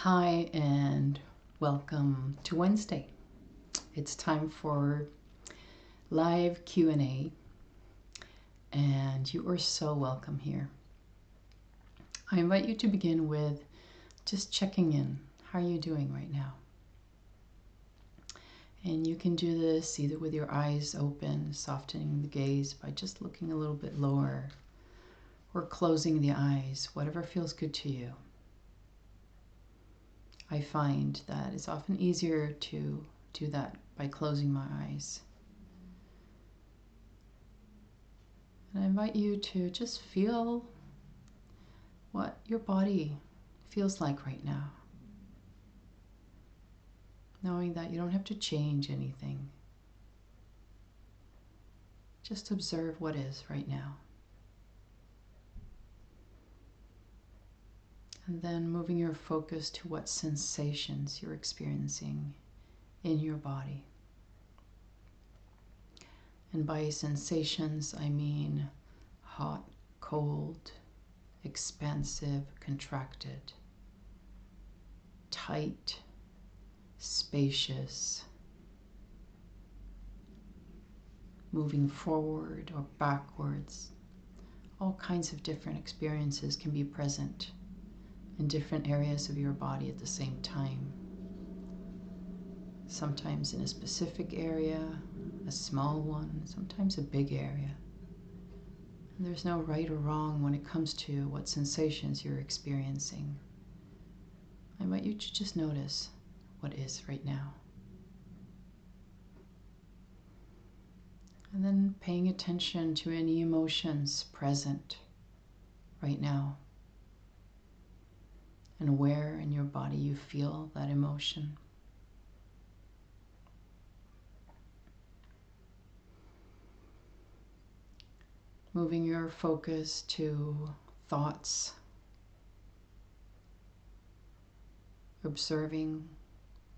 Hi and welcome to Wednesday. It's time for live Q&A and you are so welcome here. I invite you to begin with just checking in. How are you doing right now? And you can do this either with your eyes open, softening the gaze by just looking a little bit lower, or closing the eyes, whatever feels good to you. I find that it's often easier to do that by closing my eyes. And I invite you to just feel what your body feels like right now, knowing that you don't have to change anything. Just observe what is right now. And then moving your focus to what sensations you're experiencing in your body. And by sensations, I mean hot, cold, expansive, contracted, tight, spacious, moving forward or backwards. All kinds of different experiences can be present in different areas of your body at the same time. Sometimes in a specific area, a small one, sometimes a big area. And there's no right or wrong when it comes to what sensations you're experiencing. I invite you to just notice what is right now. And then paying attention to any emotions present right now. And where in your body you feel that emotion. Moving your focus to thoughts. Observing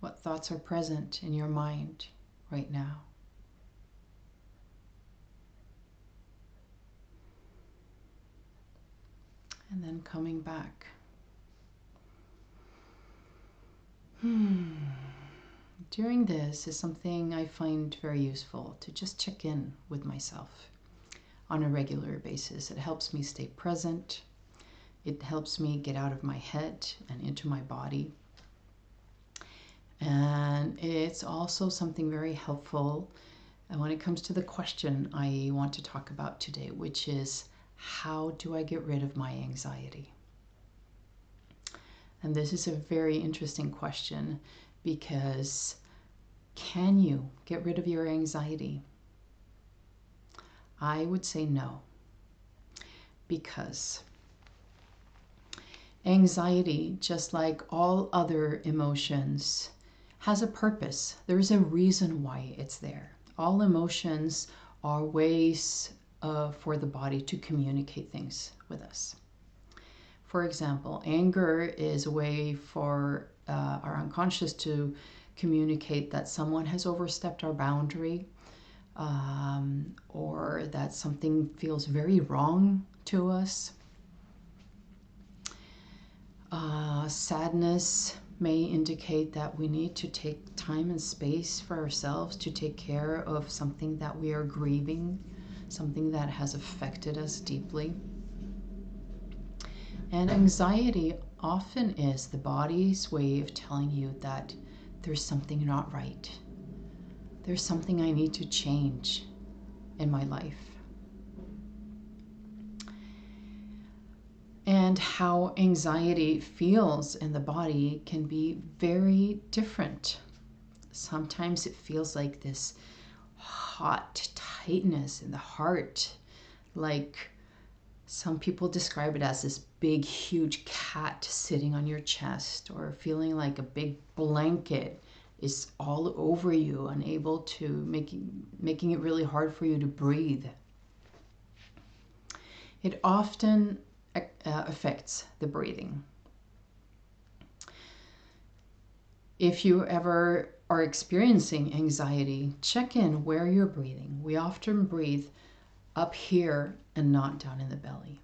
what thoughts are present in your mind right now. And then coming back. During this is something I find very useful, to just check in with myself on a regular basis. It helps me stay present. It helps me get out of my head and into my body. And it's also something very helpful when it comes to the question I want to talk about today, which is, how do I get rid of my anxiety? And this is a very interesting question, because can you get rid of your anxiety? I would say no, because anxiety, just like all other emotions, has a purpose. There is a reason why it's there. All emotions are ways for the body to communicate things with us. For example, anger is a way for our unconscious to communicate that someone has overstepped our boundary, or that something feels very wrong to us. Sadness may indicate that we need to take time and space for ourselves to take care of something that we are grieving, something that has affected us deeply. And anxiety often is the body's way of telling you that there's something not right. There's something I need to change in my life. And how anxiety feels in the body can be very different. Sometimes it feels like this hot tightness in the heart, like some people describe it as this big, huge cat sitting on your chest, or feeling like a big blanket is all over you, unable to making it really hard for you to breathe. It often affects the breathing. If you ever are experiencing anxiety, check in where you're breathing. We often breathe up here and not down in the belly.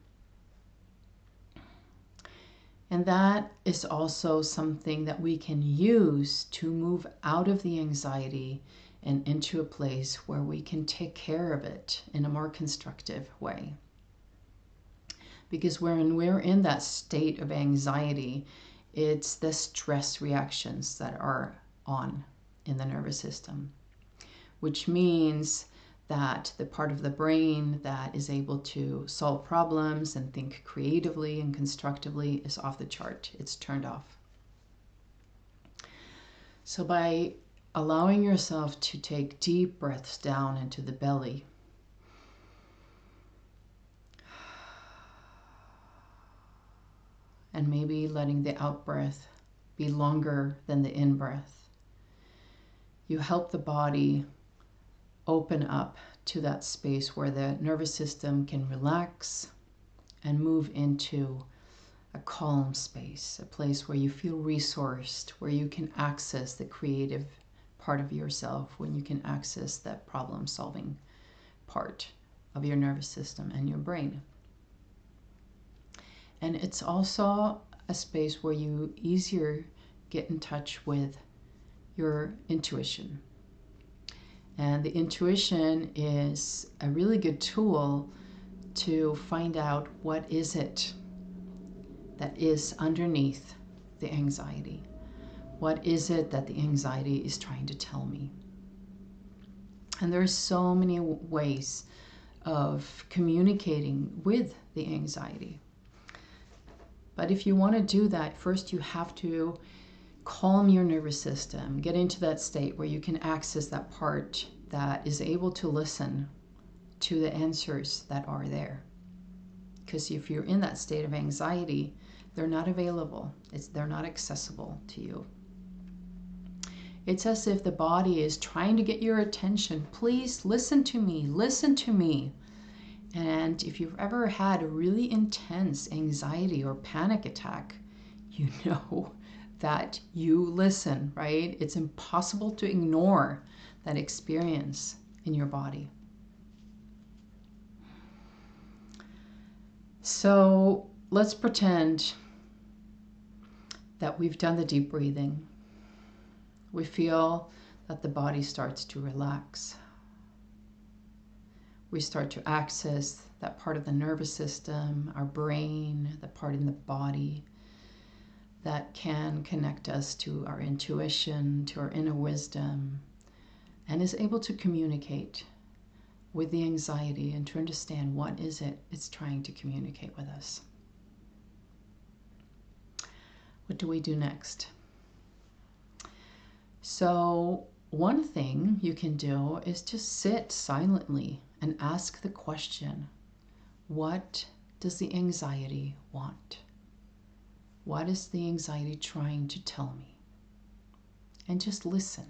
And that is also something that we can use to move out of the anxiety and into a place where we can take care of it in a more constructive way. Because when we're in that state of anxiety, it's the stress reactions that are on in the nervous system, which means that the part of the brain that is able to solve problems and think creatively and constructively is off the chart. It's turned off. So by allowing yourself to take deep breaths down into the belly, and maybe letting the out breath be longer than the in breath, you help the body open up to that space where the nervous system can relax and move into a calm space, a place where you feel resourced, where you can access the creative part of yourself, when you can access that problem-solving part of your nervous system and your brain. And it's also a space where you easier get in touch with your intuition. And the intuition is a really good tool to find out what is it that is underneath the anxiety. What is it that the anxiety is trying to tell me? And there's so many ways of communicating with the anxiety. But if you want to do that, first you have to calm your nervous system, get into that state where you can access that part that is able to listen to the answers that are there. Because if you're in that state of anxiety, they're not available. They're not accessible to you. It's as if the body is trying to get your attention. Please listen to me, listen to me. And if you've ever had a really intense anxiety or panic attack, you know that you listen, right? It's impossible to ignore that experience in your body. So let's pretend that we've done the deep breathing. We feel that the body starts to relax. We start to access that part of the nervous system, our brain, the part in the body that can connect us to our intuition, to our inner wisdom, and is able to communicate with the anxiety and to understand what is it it's trying to communicate with us. What do we do next? So one thing you can do is just sit silently and ask the question, what does the anxiety want? What is the anxiety trying to tell me? And just listen.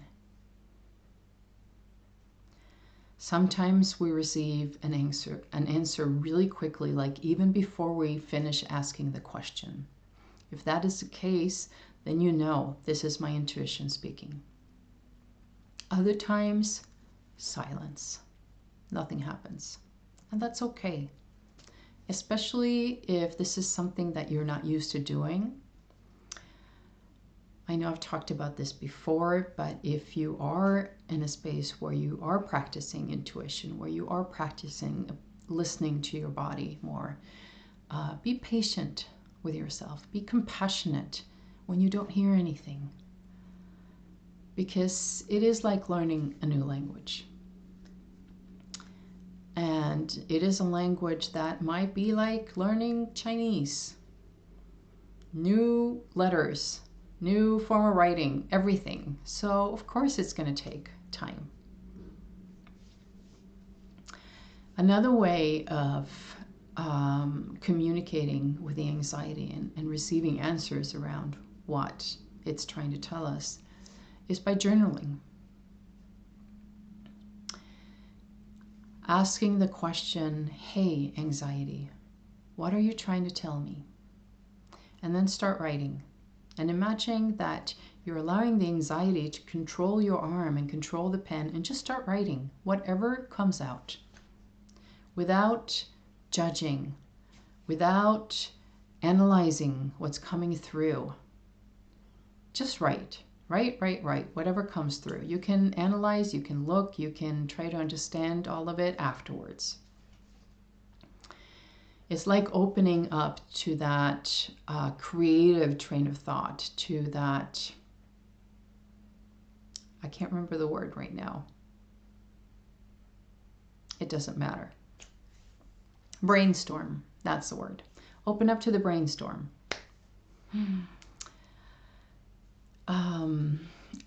Sometimes we receive an answer really quickly, like even before we finish asking the question. If that is the case, then you know this is my intuition speaking. Other times, silence. Nothing happens. And that's okay. Especially if this is something that you're not used to doing. I know I've talked about this before, but if you are in a space where you are practicing intuition, where you are practicing listening to your body more, be patient with yourself. Be compassionate when you don't hear anything. Because it is like learning a new language. And it is a language that might be like learning Chinese. New letters, new form of writing, everything. So of course it's going to take time. Another way of communicating with the anxiety and receiving answers around what it's trying to tell us is by journaling. Asking the question, hey, anxiety, what are you trying to tell me? And then start writing. And imagine that you're allowing the anxiety to control your arm and control the pen and just start writing whatever comes out without judging, without analyzing what's coming through. Just write. Write. Whatever comes through. You can analyze, you can look, you can try to understand all of it afterwards. It's like opening up to that creative train of thought, to that, I can't remember the word right now. It doesn't matter. Brainstorm, that's the word. Open up to the brainstorm.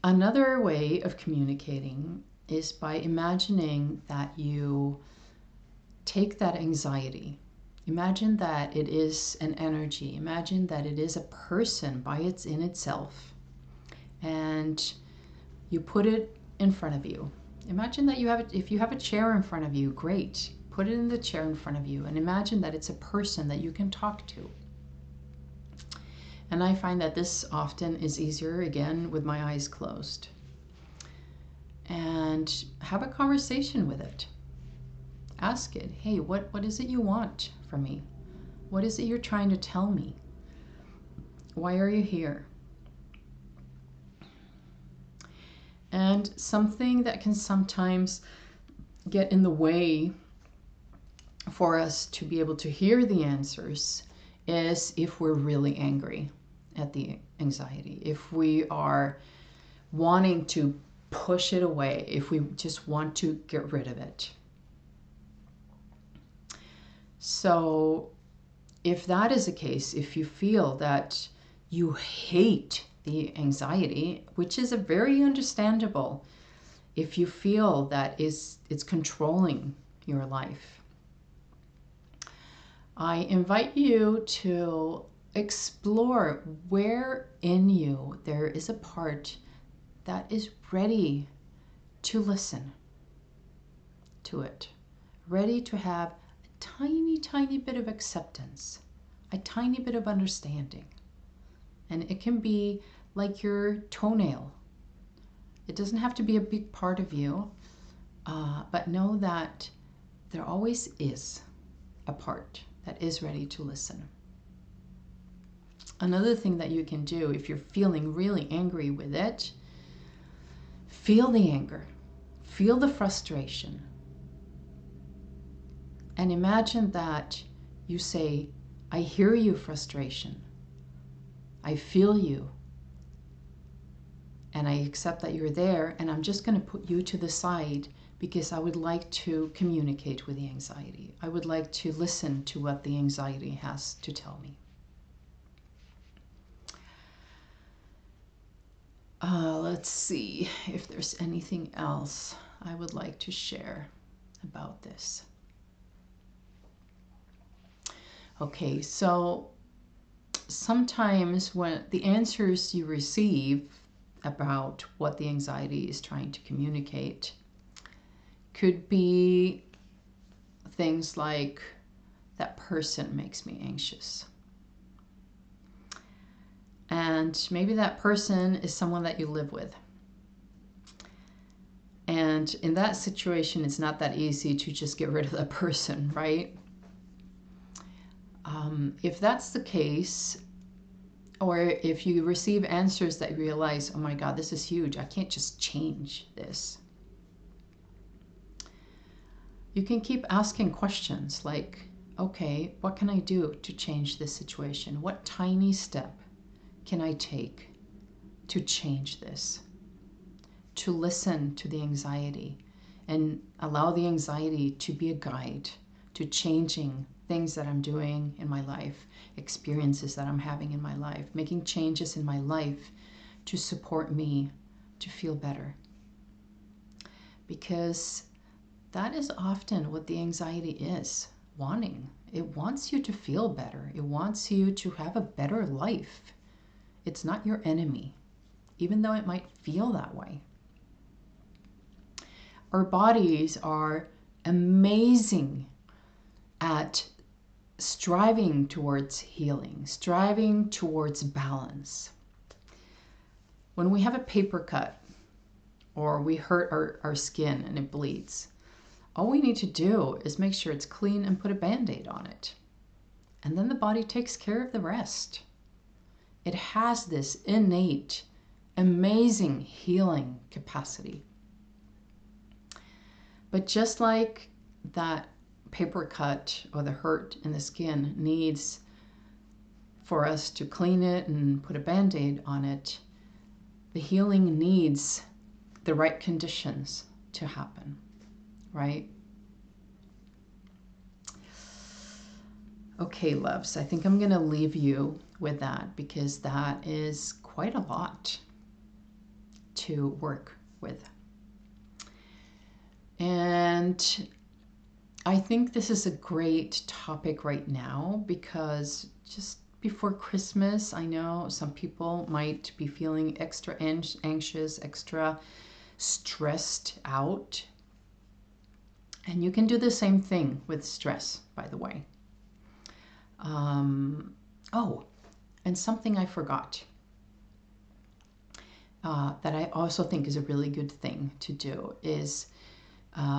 Another way of communicating is by imagining that you take that anxiety. Imagine that it is an energy. Imagine that it is a person in itself. And you put it in front of you. Imagine that if you have a chair in front of you, great. Put it in the chair in front of you and imagine that it's a person that you can talk to. And I find that this often is easier, again, with my eyes closed. And have a conversation with it. Ask it, hey, what is it you want from me? What is it you're trying to tell me? Why are you here? And something that can sometimes get in the way for us to be able to hear the answers is if we're really angry at the anxiety, if we are wanting to push it away, if we just want to get rid of it. So if that is the case, if you feel that you hate the anxiety, which is a very understandable, if you feel that it's controlling your life, I invite you to explore where in you there is a part that is ready to listen to it, ready to have a tiny bit of acceptance, a tiny bit of understanding. And it can be like your toenail. It doesn't have to be a big part of you, but know that there always is a part that is ready to listen. Another thing that you can do if you're feeling really angry with it, feel the anger, feel the frustration, and imagine that you say, I hear you, frustration. I feel you. And I accept that you're there, and I'm just going to put you to the side because I would like to communicate with the anxiety. I would like to listen to what the anxiety has to tell me. Let's see if there's anything else I would like to share about this. Okay, so sometimes when the answers you receive about what the anxiety is trying to communicate could be things like, that person makes me anxious. And maybe that person is someone that you live with. And in that situation, it's not that easy to just get rid of that person, right? If that's the case, or if you receive answers that you realize, oh my God, this is huge, I can't just change this. You can keep asking questions like, okay, what can I do to change this situation? What tiny step can I take to change this? To listen to the anxiety and allow the anxiety to be a guide to changing things that I'm doing in my life, experiences that I'm having in my life, making changes in my life to support me to feel better. Because that is often what the anxiety is wanting. It wants you to feel better. It wants you to have a better life. It's not your enemy, even though it might feel that way. Our bodies are amazing at striving towards healing, striving towards balance. When we have a paper cut or we hurt our skin and it bleeds, all we need to do is make sure it's clean and put a Band-Aid on it. and then the body takes care of the rest. It has this innate, amazing healing capacity. But just like that paper cut or the hurt in the skin needs for us to clean it and put a band-aid on it, the healing needs the right conditions to happen, right? Okay, loves, I think I'm going to leave you with that because that is quite a lot to work with. And I think this is a great topic right now because just before Christmas, I know some people might be feeling extra anxious, extra stressed out. And you can do the same thing with stress, by the way. Oh, and something I forgot that I also think is a really good thing to do is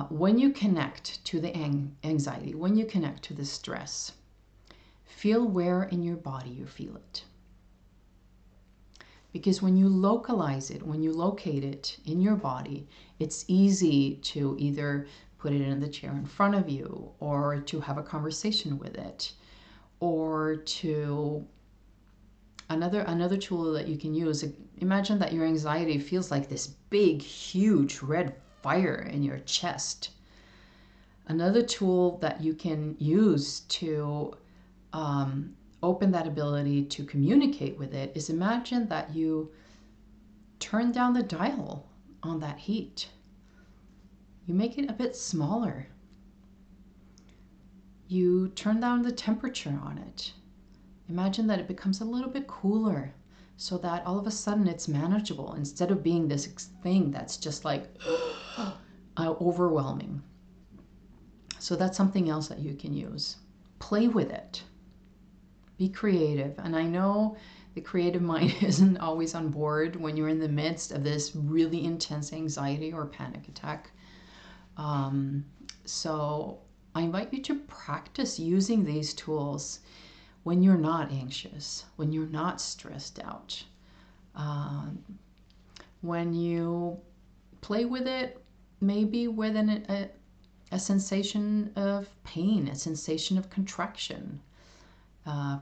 when you connect to the anxiety, when you connect to the stress, feel where in your body you feel it. Because when you localize it, when you locate it in your body, it's easy to either put it in the chair in front of you or to have a conversation with it, or to another tool that you can use. Imagine that your anxiety feels like this big, huge red fire in your chest. Another tool that you can use to open that ability to communicate with it is imagine that you turn down the dial on that heat. You make it a bit smaller. You turn down the temperature on it. Imagine that it becomes a little bit cooler so that all of a sudden it's manageable instead of being this thing that's just like overwhelming. So that's something else that you can use. Play with it. Be creative. And I know the creative mind isn't always on board when you're in the midst of this really intense anxiety or panic attack. So I invite you to practice using these tools when you're not anxious, when you're not stressed out. When you play with it, maybe with a sensation of pain, a sensation of contraction.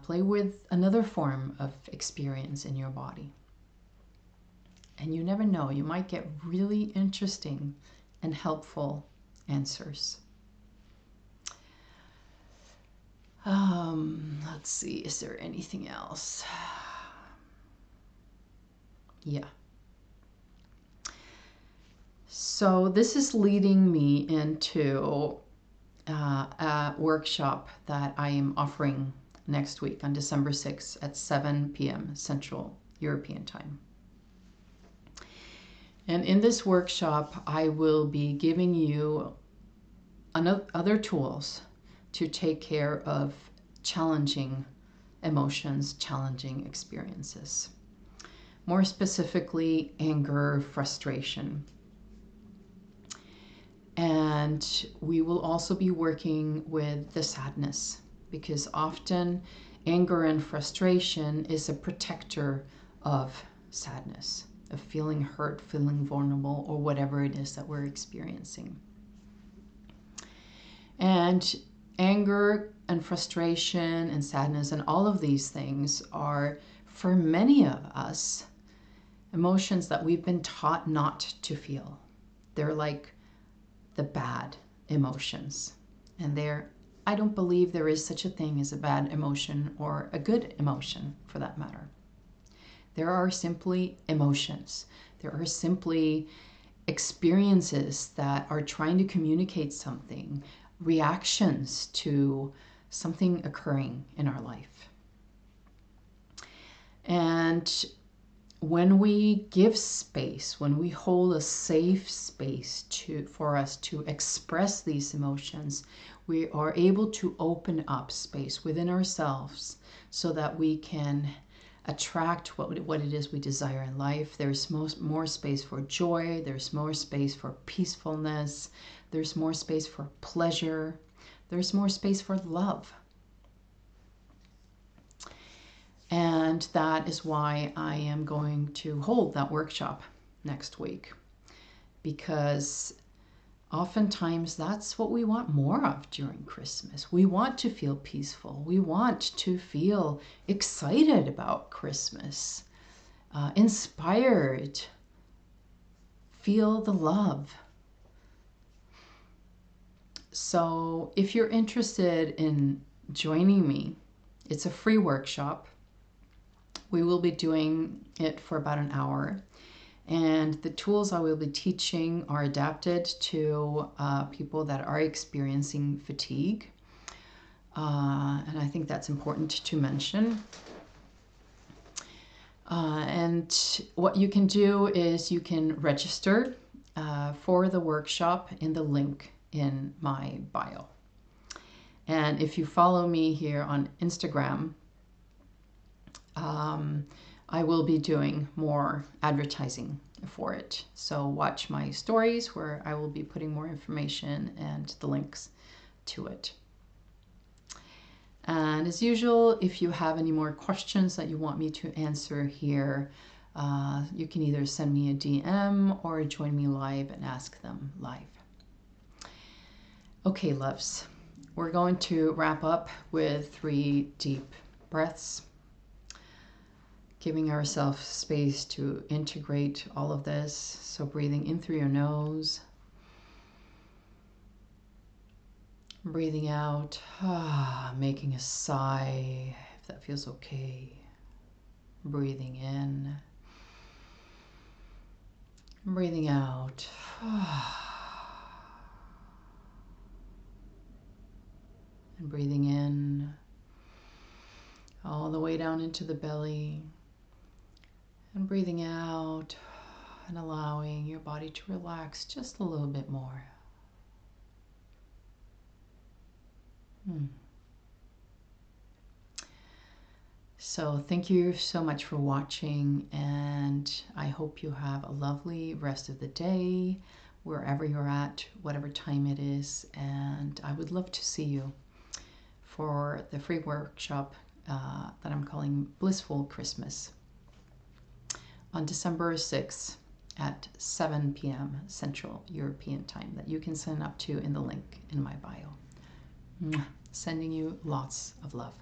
Play with another form of experience in your body. And you never know, you might get really interesting and helpful answers. Let's see, is there anything else? Yeah. So this is leading me into a workshop that I am offering next week on December 6th at 7 p.m. Central European Time. And in this workshop, I will be giving you other tools to take care of challenging emotions, challenging experiences. More specifically, anger, frustration. And we will also be working with the sadness, because often anger and frustration is a protector of sadness, of feeling hurt, feeling vulnerable, or whatever it is that we're experiencing. And anger and frustration and sadness and all of these things are, for many of us, emotions that we've been taught not to feel. They're like the bad emotions. And I don't believe there is such a thing as a bad emotion or a good emotion for that matter. There are simply emotions. There are simply experiences that are trying to communicate something, reactions to something occurring in our life. And when we give space, when we hold a safe space for us to express these emotions, we are able to open up space within ourselves so that we can attract what it is we desire in life. There's more space for joy. There's more space for peacefulness. There's more space for pleasure. There's more space for love. And that is why I am going to hold that workshop next week, because oftentimes that's what we want more of during Christmas. We want to feel peaceful. We want to feel excited about Christmas, inspired, feel the love. So if you're interested in joining me, it's a free workshop. We will be doing it for about an hour. And the tools I will be teaching are adapted to people that are experiencing fatigue. And I think that's important to mention. And what you can do is you can register for the workshop in the link in my bio. And if you follow me here on Instagram, I will be doing more advertising for it. So watch my stories where I will be putting more information and the links to it. And as usual, if you have any more questions that you want me to answer here, you can either send me a DM or join me live and ask them live. Okay, loves, we're going to wrap up with 3 deep breaths, giving ourselves space to integrate all of this. So breathing in through your nose, breathing out, making a sigh if that feels okay. Breathing in, breathing out. And breathing in all the way down into the belly. And breathing out and allowing your body to relax just a little bit more. So thank you so much for watching, and I hope you have a lovely rest of the day, wherever you're at, whatever time it is. And I would love to see you for the free workshop that I'm calling Blissful Christmas, on December 6th at 7 p.m. Central European Time, that you can sign up to in the link in my bio. Sending you lots of love.